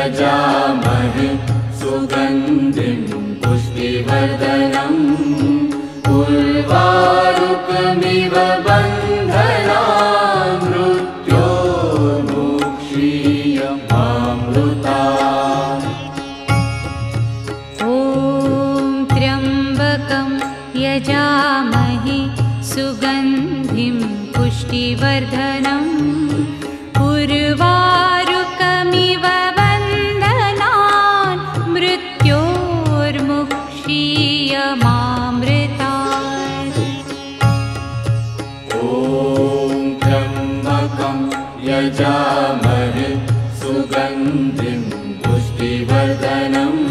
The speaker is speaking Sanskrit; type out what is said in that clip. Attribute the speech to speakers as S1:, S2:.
S1: यजामहे सुगन्धिं पुष्टिवर्धनम् उर्वारुकमिव बन्धनान् मृत्योर्मुक्षीयमामृतात्।
S2: ॐ त्र्यम्बकं यजामहे सुगन्धिं पुष्टिवर्धनम् उर्वारुकमिव बन्धनान् मृत्योर्मुक्षीयमामृतात्।
S1: ॐ त्र्यम्बकं यजामहे सुगन्धिं पुष्टिवर्धनम्